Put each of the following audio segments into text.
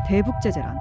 대북 제재란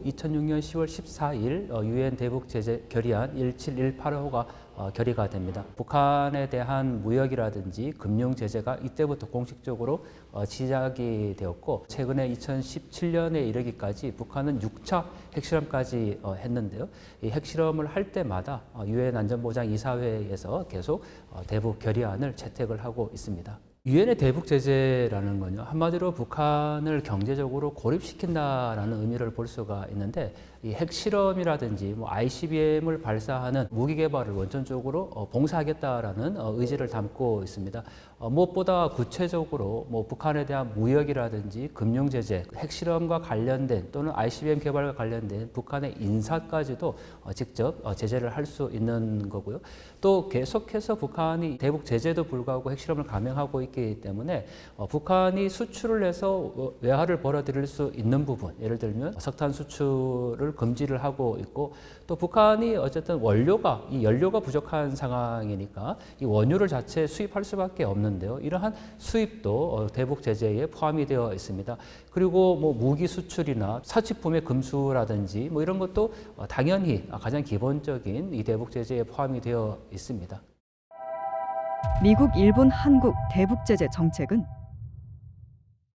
2006년 10월 14일 유엔 대북 제재 결의안 17185가 결의가 됩니다. 북한에 대한 무역이라든지 금융 제재가 이때부터 공식적으로 시작이 되었고, 최근에 2017년에 이르기까지 북한은 6차 핵실험까지 했는데요. 이 핵실험을 할 때마다 유엔 안전보장 이사회에서 계속 대북 결의안을 채택을 하고 있습니다. 유엔의 대북 제재라는 건요, 한마디로 북한을 경제적으로 고립시킨다라는 의미를 볼 수가 있는데, 이 핵실험이라든지 ICBM을 발사하는 무기 개발을 원천적으로 봉사하겠다라는 의지를 담고 있습니다. 무엇보다 구체적으로 북한에 대한 무역이라든지 금융 제재, 핵실험과 관련된 또는 ICBM 개발과 관련된 북한의 인사까지도 직접 제재를 할 수 있는 거고요. 또 계속해서 북한이 대북 제재도 불구하고 핵실험을 감행하고 있기 때문에 북한이 수출을 해서 외화를 벌어들일 수 있는 부분, 예를 들면 석탄 수출을 금지를 하고 있고, 또 북한이 어쨌든 연료가 부족한 상황이니까 이 원유를 자체 수입할 수밖에 없는데요. 이러한 수입도 대북 제재에 포함이 되어 있습니다. 그리고 무기 수출이나 사치품의 금수라든지 이런 것도 당연히 가장 기본적인 이 대북 제재에 포함이 되어 있습니다. 미국, 일본, 한국 대북 제재 정책은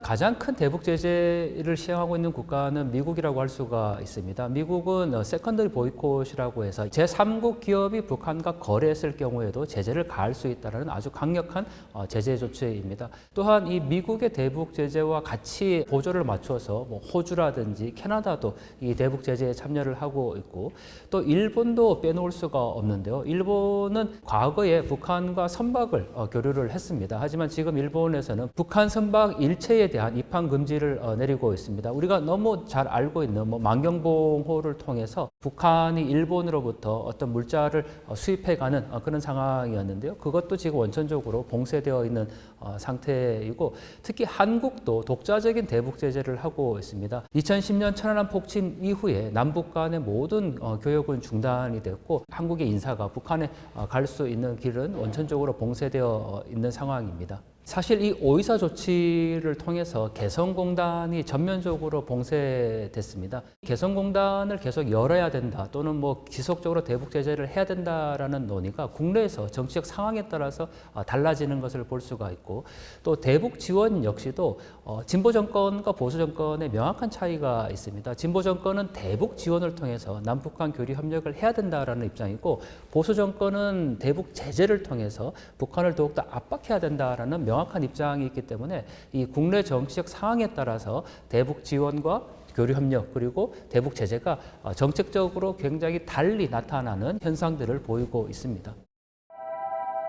가장 큰 대북 제재를 시행하고 있는 국가는 미국이라고 할 수가 있습니다. 미국은 세컨더리 보이콧이라고 해서 제3국 기업이 북한과 거래했을 경우에도 제재를 가할 수 있다는 아주 강력한 제재 조치입니다. 또한 이 미국의 대북 제재와 같이 보조를 맞춰서 호주라든지 캐나다도 이 대북 제재에 참여를 하고 있고, 또 일본도 빼놓을 수가 없는데요. 일본은 과거에 북한과 선박을 교류를 했습니다. 하지만 지금 일본에서는 북한 선박 일체에 대한 입항 금지를 내리고 있습니다. 우리가 너무 잘 알고 있는 만경봉호를 통해서 북한이 일본으로부터 어떤 물자를 수입해가는 그런 상황이었는데요. 그것도 지금 원천적으로 봉쇄되어 있는 상태이고, 특히 한국도 독자적인 대북 제재를 하고 있습니다. 2010년 천안함 폭침 이후에 남북 간의 모든 교역은 중단이 됐고, 한국의 인사가 북한에 갈 수 있는 길은 원천적으로 봉쇄되어 있는 상황입니다. 사실 이 오이사 조치를 통해서 개성공단이 전면적으로 봉쇄됐습니다. 개성공단을 계속 열어야 된다, 또는 지속적으로 대북 제재를 해야 된다라는 논의가 국내에서 정치적 상황에 따라서 달라지는 것을 볼 수가 있고, 또 대북 지원 역시도 진보 정권과 보수 정권의 명확한 차이가 있습니다. 진보 정권은 대북 지원을 통해서 남북한 교류 협력을 해야 된다라는 입장이고, 보수 정권은 대북 제재를 통해서 북한을 더욱더 압박해야 된다라는 명확한 입장이 있기 때문에 이 국내 정치적 상황에 따라서 대북 지원과 교류 협력, 그리고 대북 제재가 정책적으로 굉장히 달리 나타나는 현상들을 보이고 있습니다.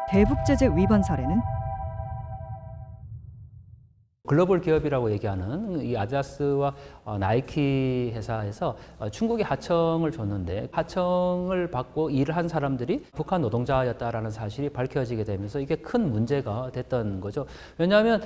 대북 제재 위반 사례는 글로벌 기업이라고 얘기하는 이 아디다스와 나이키 회사에서 중국에 하청을 줬는데, 하청을 받고 일을 한 사람들이 북한 노동자였다라는 사실이 밝혀지게 되면서 이게 큰 문제가 됐던 거죠. 왜냐하면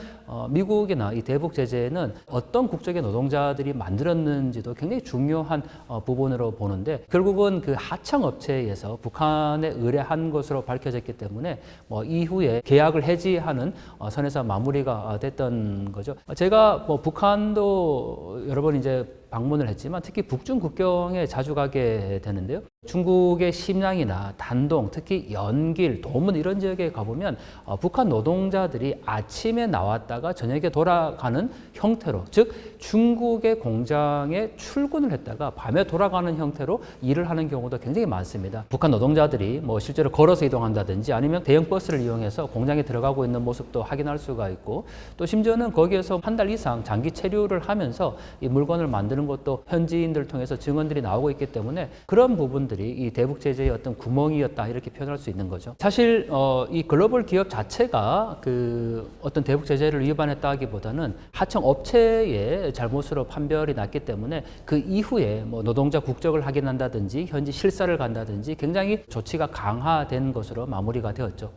미국이나 이 대북 제재는 어떤 국적의 노동자들이 만들었는지도 굉장히 중요한 부분으로 보는데, 결국은 그 하청 업체에서 북한에 의뢰한 것으로 밝혀졌기 때문에 이후에 계약을 해지하는 선에서 마무리가 됐던 거죠. 제가 북한도 여러 번 이제 방문을 했지만 특히 북중 국경에 자주 가게 되는데요. 중국의 심양이나 단동, 특히 연길, 도문 이런 지역에 가보면 북한 노동자들이 아침에 나왔다가 저녁에 돌아가는 형태로, 즉 중국의 공장에 출근을 했다가 밤에 돌아가는 형태로 일을 하는 경우도 굉장히 많습니다. 북한 노동자들이 실제로 걸어서 이동한다든지 아니면 대형 버스를 이용해서 공장에 들어가고 있는 모습도 확인할 수가 있고, 또 심지어는 거기에서 한 달 이상 장기 체류를 하면서 이 물건을 만드는 것도 현지인들 통해서 증언들이 나오고 있기 때문에 그런 부분들이 이 대북 제재의 어떤 구멍이었다, 이렇게 표현할 수 있는 거죠. 사실 이 글로벌 기업 자체가 그 어떤 대북 제재를 위반했다기보다는 하청 업체의 잘못으로 판별이 났기 때문에 그 이후에 노동자 국적을 확인한다든지 현지 실사를 간다든지 굉장히 조치가 강화된 것으로 마무리가 되었죠.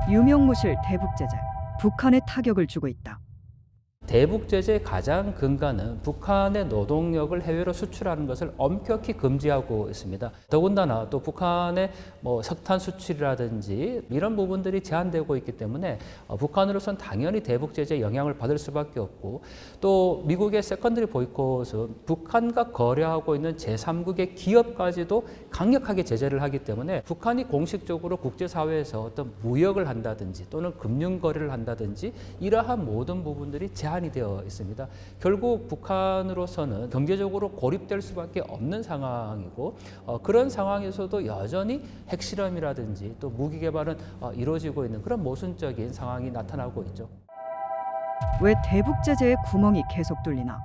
유명무실 대북 제재 북한에 타격을 주고 있다. 대북 제재의 가장 근간은 북한의 노동력을 해외로 수출하는 것을 엄격히 금지하고 있습니다. 더군다나 또 북한의 석탄 수출이라든지 이런 부분들이 제한되고 있기 때문에 북한으로서는 당연히 대북 제재의 영향을 받을 수밖에 없고, 또 미국의 세컨더리 보이콧은 북한과 거래하고 있는 제3국의 기업까지도 강력하게 제재를 하기 때문에 북한이 공식적으로 국제사회에서 어떤 무역을 한다든지 또는 금융 거래를 한다든지 이러한 모든 부분들이 제한이 되어 있습니다. 결국 북한으로서는 경제적으로 고립될 수밖에 없는 상황이고, 그런 상황에서도 여전히 핵실험이라든지 또 무기 개발은 이루어지고 있는 그런 모순적인 상황이 나타나고 있죠. 왜 대북 제재의 구멍이 계속 뚫리나?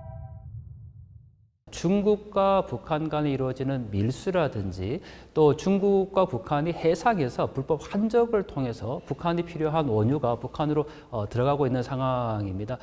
중국과 북한 간에 이루어지는 밀수라든지 또 중국과 북한이 해상에서 불법 환적을 통해서 북한이 필요한 원유가 북한으로 들어가고 있는 상황입니다.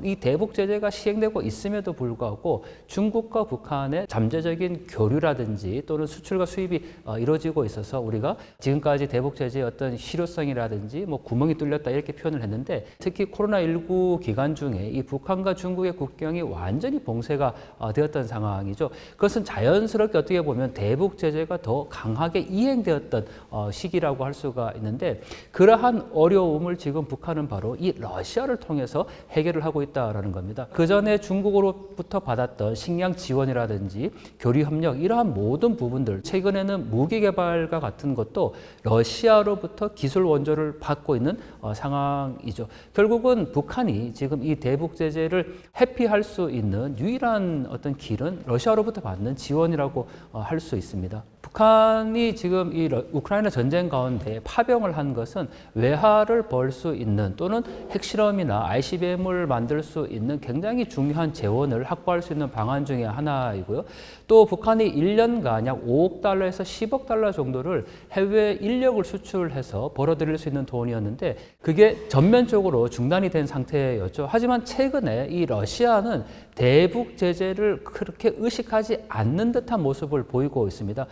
이 대북 제재가 시행되고 있음에도 불구하고 중국과 북한의 잠재적인 교류라든지 또는 수출과 수입이 이루어지고 있어서 우리가 지금까지 대북 제재의 어떤 실효성이라든지 구멍이 뚫렸다 이렇게 표현을 했는데, 특히 코로나19 기간 중에 이 북한과 중국의 국경이 완전히 봉쇄가 되었던 상황이죠. 그것은 자연스럽게 어떻게 보면 대북 제재가 더 강하게 이행되었던 시기라고 할 수가 있는데, 그러한 어려움을 지금 북한은 바로 이 러시아를 통해서 해결을 하고 있다라는 겁니다. 그 전에 중국으로부터 받았던 식량 지원이라든지 교류 협력 이러한 모든 부분들, 최근에는 무기 개발과 같은 것도 러시아로부터 기술 원조를 받고 있는 상황이죠. 결국은 북한이 지금 이 대북 제재를 회피할 수 있는 유일한 어떤 길은 러시아로부터 받는 지원이라고 할 수 있습니다. 북한이 지금 이 우크라이나 전쟁 가운데 파병을 한 것은 외화를 벌 수 있는 또는 핵실험이나 ICBM을 만들 수 있는 굉장히 중요한 재원을 확보할 수 있는 방안 중에 하나이고요. 또 북한이 1년간 약 5억 달러에서 10억 달러 정도를 해외 인력을 수출해서 벌어들일 수 있는 돈이었는데 그게 전면적으로 중단이 된 상태였죠. 하지만 최근에 이 러시아는 대북 제재를 그렇게 의식하지 않는 듯한 모습을 보이고 있습니다.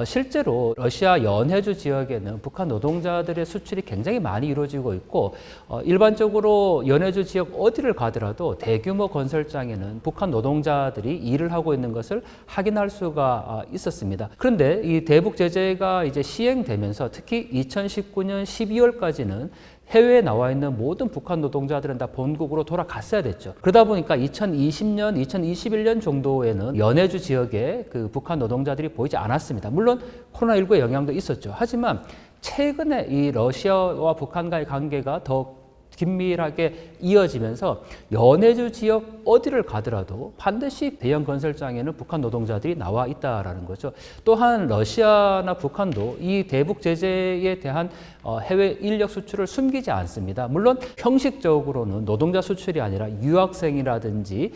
실제로 러시아 연해주 지역에는 북한 노동자들의 수출이 굉장히 많이 이루어지고 있고, 일반적으로 연해주 지역 어디를 가더라도 대규모 건설장에는 북한 노동자들이 일을 하고 있는 것을 확인할 수가 있었습니다. 그런데 이 대북 제재가 이제 시행되면서 특히 2019년 12월까지는 해외에 나와 있는 모든 북한 노동자들은 다 본국으로 돌아갔어야 됐죠. 그러다 보니까 2020년, 2021년 정도에는 연해주 지역에 그 북한 노동자들이 보이지 않았습니다. 물론 코로나19의 영향도 있었죠. 하지만 최근에 이 러시아와 북한과의 관계가 더 긴밀하게 이어지면서 연해주 지역 어디를 가더라도 반드시 대형 건설장에는 북한 노동자들이 나와 있다라는 거죠. 또한 러시아나 북한도 이 대북 제재에 대한 해외 인력 수출을 숨기지 않습니다. 물론 형식적으로는 노동자 수출이 아니라 유학생이라든지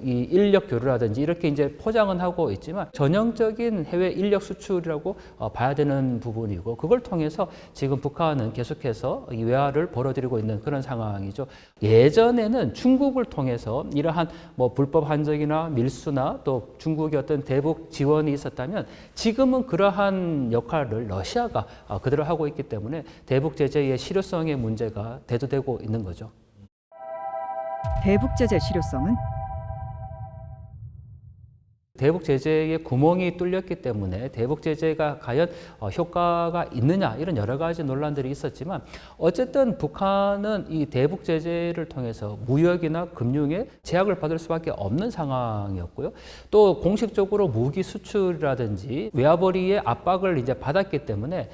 이 인력 교류라든지 이렇게 이제 포장은 하고 있지만 전형적인 해외 인력 수출이라고 봐야 되는 부분이고, 그걸 통해서 지금 북한은 계속해서 이 외화를 벌어들이고 있는 그런 상황이죠. 예전에는 중국을 통해서 이러한 불법 환적이나 밀수나 또 중국의 어떤 대북 지원이 있었다면 지금은 그러한 역할을 러시아가 그대로 하고 있기 때문에 대북 제재의 실효성의 문제가 대두되고 있는 거죠. 대북 제재 실효성은? 대북 제재의 구멍이 뚫렸기 때문에 대북 제재가 과연 효과가 있느냐 이런 여러 가지 논란들이 있었지만, 어쨌든 북한은 이 대북 제재를 통해서 무역이나 금융에 제약을 받을 수밖에 없는 상황이었고요. 또 공식적으로 무기 수출이라든지 외화벌이의 압박을 이제 받았기 때문에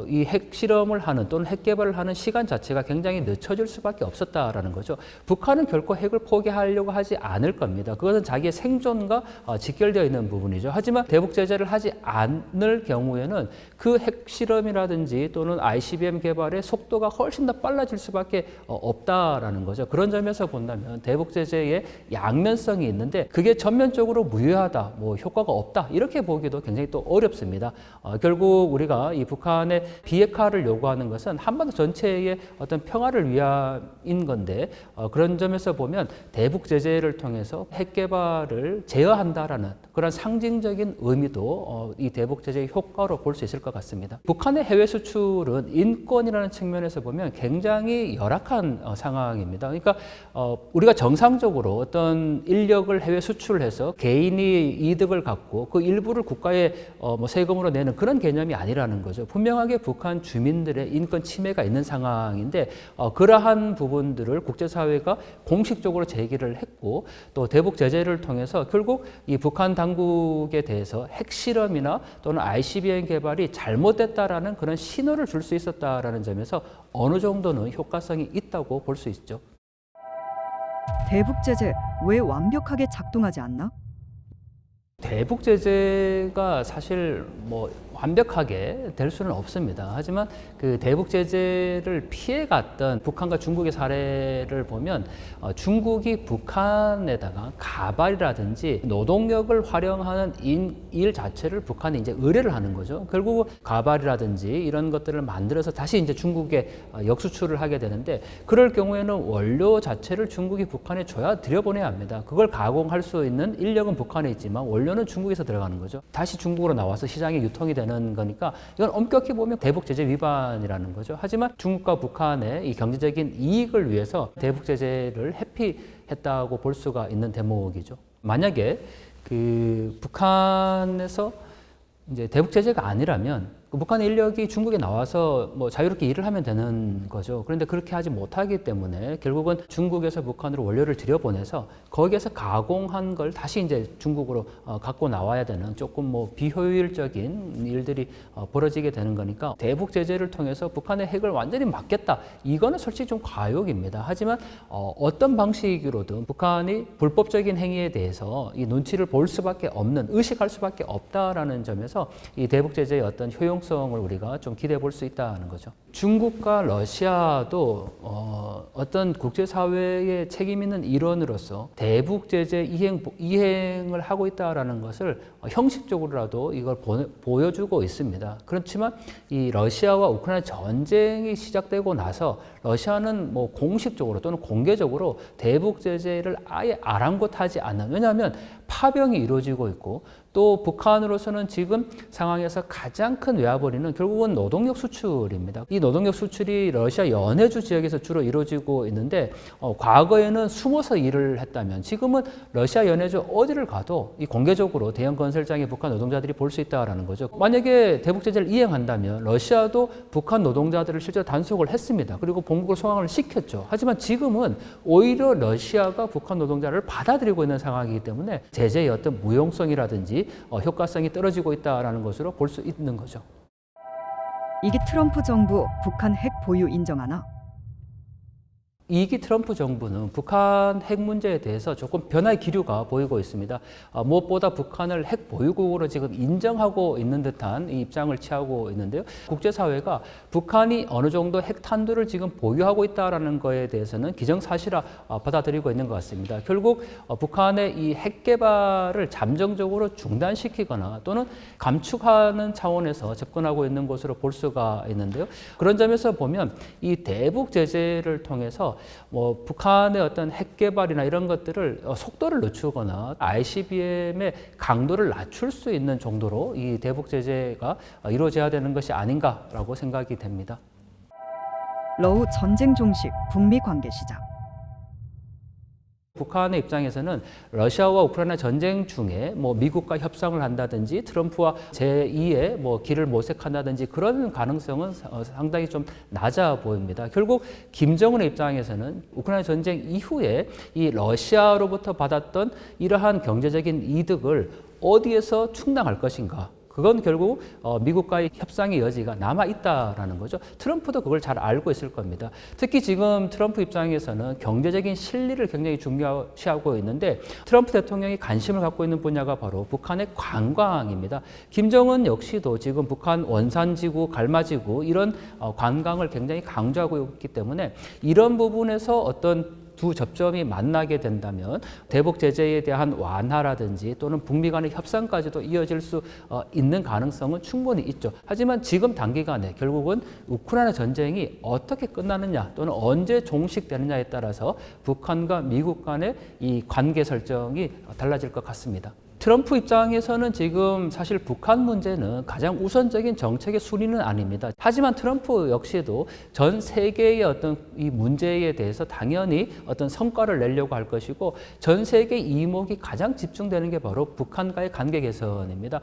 이 핵실험을 하는 또는 핵 개발을 하는 시간 자체가 굉장히 늦춰질 수밖에 없었다라는 거죠. 북한은 결코 핵을 포기하려고 하지 않을 겁니다. 그것은 자기의 생존과 직결되어 있는 부분이죠. 하지만 대북 제재를 하지 않을 경우에는 그 핵실험이라든지 또는 ICBM 개발의 속도가 훨씬 더 빨라질 수밖에 없다라는 거죠. 그런 점에서 본다면 대북 제재의 양면성이 있는데 그게 전면적으로 무효하다, 효과가 없다 이렇게 보기도 굉장히 또 어렵습니다. 결국 우리가 이 북한의 비핵화를 요구하는 것은 한반도 전체의 어떤 평화를 위함인 건데, 그런 점에서 보면 대북 제재를 통해서 핵 개발을 제어한다라는 있다라는 그런 상징적인 의미도 이 대북 제재의 효과로 볼 수 있을 것 같습니다. 북한의 해외 수출은 인권이라는 측면에서 보면 굉장히 열악한 상황입니다. 그러니까 우리가 정상적으로 어떤 인력을 해외 수출해서 개인이 이득을 갖고 그 일부를 국가에 뭐 세금으로 내는 그런 개념이 아니라는 거죠. 분명하게 북한 주민들의 인권 침해가 있는 상황인데 그러한 부분들을 국제사회가 공식적으로 제기를 했고 또 대북 제재를 통해서 결국 이 북한 당국에 대해서 핵실험이나 또는 ICBM 개발이 잘못됐다라는 그런 신호를 줄 수 있었다라는 점에서 어느 정도는 효과성이 있다고 볼 수 있죠. 대북 제재 왜 완벽하게 작동하지 않나? 대북 제재가 사실 뭐 완벽하게 될 수는 없습니다. 하지만 그 대북 제재를 피해갔던 북한과 중국의 사례를 보면 중국이 북한에다가 가발이라든지 노동력을 활용하는 일 자체를 북한에 이제 의뢰를 하는 거죠. 결국 가발이라든지 이런 것들을 만들어서 다시 이제 중국에 역수출을 하게 되는데 그럴 경우에는 원료 자체를 중국이 북한에 들여보내야 합니다. 그걸 가공할 수 있는 인력은 북한에 있지만 원료는 중국에서 들어가는 거죠. 다시 중국으로 나와서 시장에 유통이 되는 거니까 이건 엄격히 보면 대북 제재 위반이라는 거죠. 하지만 중국과 북한의 이 경제적인 이익을 위해서 대북 제재를 회피했다고 볼 수가 있는 대목이죠. 만약에 그 북한에서 이제 대북 제재가 아니라면 그 북한의 인력이 중국에 나와서 뭐 자유롭게 일을 하면 되는 거죠. 그런데 그렇게 하지 못하기 때문에 결국은 중국에서 북한으로 원료를 들여보내서 거기에서 가공한 걸 다시 이제 중국으로 갖고 나와야 되는 조금 뭐 비효율적인 일들이 벌어지게 되는 거니까 대북 제재를 통해서 북한의 핵을 완전히 막겠다. 이거는 솔직히 좀 과욕입니다. 하지만 어떤 방식으로든 북한이 불법적인 행위에 대해서 이 눈치를 볼 수밖에 없는, 의식할 수밖에 없다라는 점에서 이 대북 제재의 어떤 효용성을 우리가 좀 기대해 볼 수 있다는 거죠. 중국과 러시아도 어떤 국제사회의 책임 있는 일원으로서 대북 제재 이행을 하고 있다라는 것을 형식적으로라도 이걸 보여주고 있습니다. 그렇지만 이 러시아와 우크라이나 전쟁이 시작되고 나서 러시아는 뭐 공식적으로 또는 공개적으로 대북 제재를 아예 아랑곳하지 않는, 왜냐하면 파병이 이루어지고 있고 또 북한으로서는 지금 상황에서 가장 큰 외화벌이는 결국은 노동력 수출입니다. 이 노동력 수출이 러시아 연해주 지역에서 주로 이루어지고 있는데 과거에는 숨어서 일을 했다면 지금은 러시아 연해주 어디를 가도 이 공개적으로 대형 건설장에 북한 노동자들이 볼 수 있다라는 거죠. 만약에 대북 제재를 이행한다면 러시아도 북한 노동자들을 실제로 단속을 했습니다. 그리고 본국을 소환을 시켰죠. 하지만 지금은 오히려 러시아가 북한 노동자를 받아들이고 있는 상황이기 때문에 제재의 어떤 무용성이라든지 효과성이 떨어지고 있다는 것으로 볼 수 있는 거죠. 이기 트럼프 정부 북한 핵 보유 인정하나? 이기 트럼프 정부는 북한 핵 문제에 대해서 조금 변화의 기류가 보이고 있습니다. 무엇보다 북한을 핵 보유국으로 지금 인정하고 있는 듯한 이 입장을 취하고 있는데요. 국제사회가 북한이 어느 정도 핵 탄두를 지금 보유하고 있다는 것에 대해서는 기정사실화 받아들이고 있는 것 같습니다. 결국 북한의 이 핵 개발을 잠정적으로 중단시키거나 또는 감축하는 차원에서 접근하고 있는 것으로 볼 수가 있는데요. 그런 점에서 보면 이 대북 제재를 통해서 뭐 북한의 어떤 핵 개발이나 이런 것들을 속도를 늦추거나 ICBM의 강도를 낮출 수 있는 정도로 이 대북 제재가 이루어져야 되는 것이 아닌가라고 생각이 됩니다. 러우 전쟁 종식, 북미 관계 시작. 북한의 입장에서는 러시아와 우크라이나 전쟁 중에 뭐 미국과 협상을 한다든지 트럼프와 제2의 뭐 길을 모색한다든지 그런 가능성은 상당히 좀 낮아 보입니다. 결국 김정은의 입장에서는 우크라이나 전쟁 이후에 이 러시아로부터 받았던 이러한 경제적인 이득을 어디에서 충당할 것인가? 그건 결국 미국과의 협상의 여지가 남아있다라는 거죠. 트럼프도 그걸 잘 알고 있을 겁니다. 특히 지금 트럼프 입장에서는 경제적인 실리를 굉장히 중요시하고 있는데 트럼프 대통령이 관심을 갖고 있는 분야가 바로 북한의 관광입니다. 김정은 역시도 지금 북한 원산지구, 갈마지구 이런 관광을 굉장히 강조하고 있기 때문에 이런 부분에서 어떤 두 접점이 만나게 된다면 대북 제재에 대한 완화라든지 또는 북미 간의 협상까지도 이어질 수 있는 가능성은 충분히 있죠. 하지만 지금 단기간에 결국은 우크라이나 전쟁이 어떻게 끝나느냐 또는 언제 종식되느냐에 따라서 북한과 미국 간의 이 관계 설정이 달라질 것 같습니다. 트럼프 입장에서는 지금 사실 북한 문제는 가장 우선적인 정책의 순위는 아닙니다. 하지만 트럼프 역시도 전 세계의 어떤 이 문제에 대해서 당연히 어떤 성과를 내려고 할 것이고 전 세계 이목이 가장 집중되는 게 바로 북한과의 관계 개선입니다.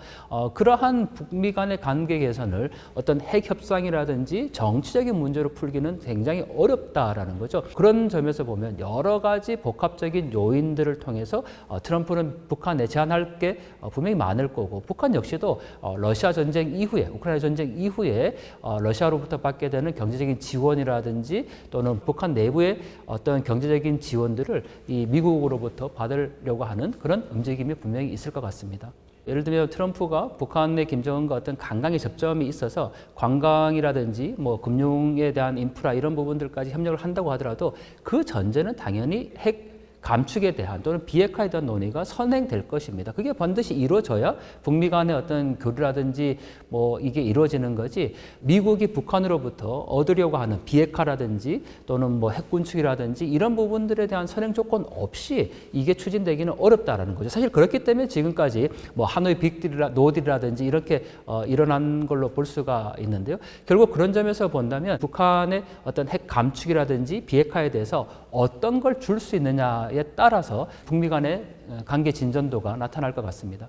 그러한 북미 간의 관계 개선을 어떤 핵 협상이라든지 정치적인 문제로 풀기는 굉장히 어렵다라는 거죠. 그런 점에서 보면 여러 가지 복합적인 요인들을 통해서 트럼프는 북한에 제한할 게 분명히 많을 거고 북한 역시도 러시아 전쟁 이후에 우크라이나 전쟁 이후에 러시아로부터 받게 되는 경제적인 지원이라든지 또는 북한 내부의 어떤 경제적인 지원들을 이 미국으로부터 받으려고 하는 그런 움직임이 분명히 있을 것 같습니다. 예를 들면 트럼프가 북한의 김정은과 어떤 강강의 접점이 있어서 관광이라든지 뭐 금융에 대한 인프라 이런 부분들까지 협력을 한다고 하더라도 그 전제는 당연히 핵 감축에 대한 또는 비핵화에 대한 논의가 선행될 것입니다. 그게 반드시 이루어져야 북미 간의 어떤 교류라든지 뭐 이게 이루어지는 거지 미국이 북한으로부터 얻으려고 하는 비핵화라든지 또는 뭐 핵군축이라든지 이런 부분들에 대한 선행 조건 없이 이게 추진되기는 어렵다라는 거죠. 사실 그렇기 때문에 지금까지 뭐 하노이 빅딜이라 노딜이라든지 이렇게 일어난 걸로 볼 수가 있는데요. 결국 그런 점에서 본다면 북한의 어떤 핵 감축이라든지 비핵화에 대해서 어떤 걸 줄 수 있느냐에 따라서 북미 간의 관계 진전도가 나타날 것 같습니다.